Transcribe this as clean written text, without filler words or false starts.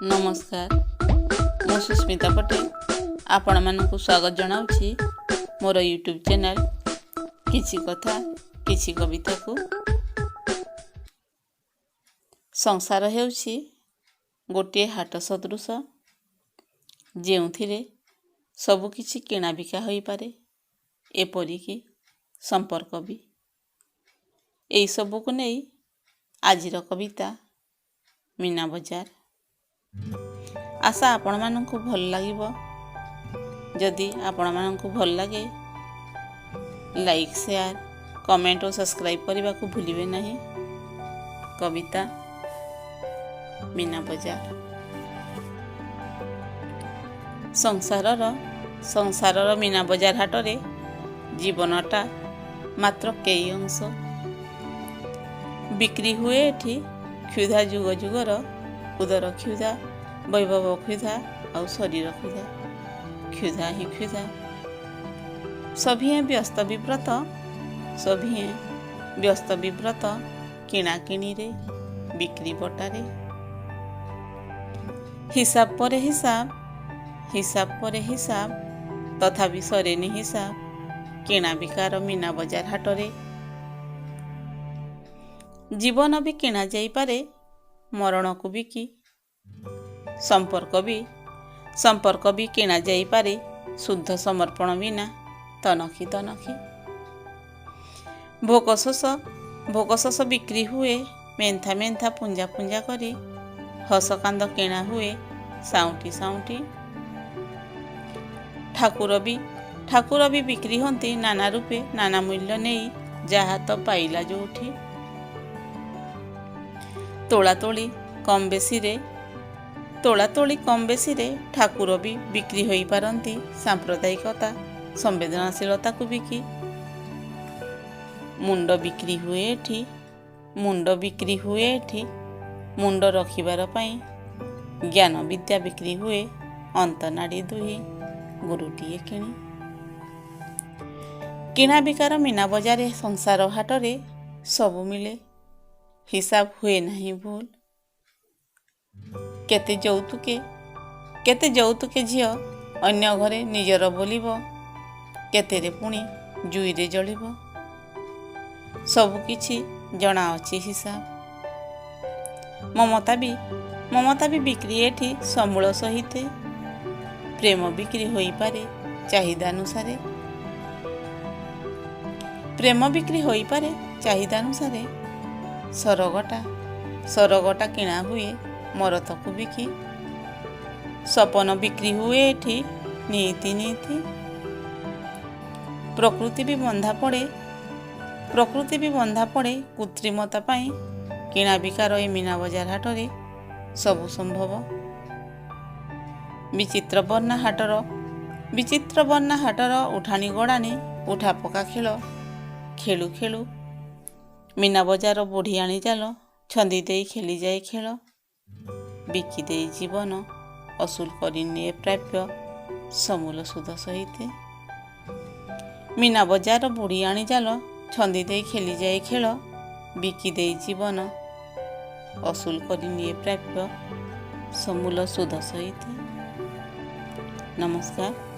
नमस्कार मु सुस्मिता पटेल आपण मानक स्वागत जनाऊँगी मोर यूट्यूब चैनल किछि कथा किछि कविता को। संसार हेउछि गोटे हाट सदृश जेउथिरे सबु किछि किणा बिका होई पारे एपरिकी संपर्क भी। एई सबु को नहीं आजिर कविता मीना बजार। आशा आपण मानकु भल लागिबो। जदि आपण मानकु भल लागे लाइक शेयर कमेंट और सब्सक्राइब करने को भूलिबे नहीं। कविता मीना बजार। संसारर मीना बजार हाटरे जीवनटा मात्र कई अंश बिक्री हुए। एठी क्षुधा जुग जुगर उदर क्षुधा वैभव क्षुधा और शरीर क्षुधा क्षुधा ही क्षुधा। सभी व्यस्त विव्रत किणाकिणी रे बिक्री बटारे हिसाब पर हिसाब तथापि सरेनी हिसाब किणा बिकार मीना बजार हाटरे। जीवन भी किणा जाई पारे मरण को बिकी संपर्क भी किणा जाई पारे शुद्ध समर्पण बिना तनखी तनखी। भोक शोष बिक्री हुए मेन्था मेन्था पुंजा पुंजा करी हस कांद किणा हुए साउंटी साउंटी। ठाकुर भी बिक्री होती नाना रूपे नाना मूल्य नहीं जहा तो पाइला जोठी। तोला तोली कम बेसी रे ठाकुर भी बिक्री होई पारंती सांप्रदायिकता संवेदनशीलता को बिकी। मुंड बिक्री हुए एठी मुंड रखिबार पई ज्ञान विद्या बिक्री हुए अंतनाड़ी दुही गुरुटीए किणी। किणा बिकार मीना बजारे संसार हाटरे सबु मिले हिसाब हुए नहीं भूल। केते जौतुके झियो अन्य घरे निजर बोलिबो केतेरे पुणी जुईरे जलिबो सबु किछि जणा अछि हिसाब। ममता भी बिक्री एठी समूल सहित प्रेम बिक्री होई पारे चाहिदा अनुसारे। सरगटा किणा हुए मरत को बिकी सपन बिक्री हुए एठी नीति। प्रकृति भी बंधा पड़े कृत्रिमता पाई किणा बिकार ए मीना बजार हाटरे सबु संभव। विचित्र वर्णा हाटर उठानी गड़ानी उठा पका खेलु खेलु मीना बजार बुढ़ी आनी जाल छंदी दे खेली जाए खेल बिकी दे जीवन असूल करनिए प्राप्य समूल सुध सहित। मीना बजार बुढ़ी आनी जाल छंदी दे खेली जाए खेल बिकी दे जीवन असूल करनिए प्राप्य समूल सुध सहित। नमस्कार।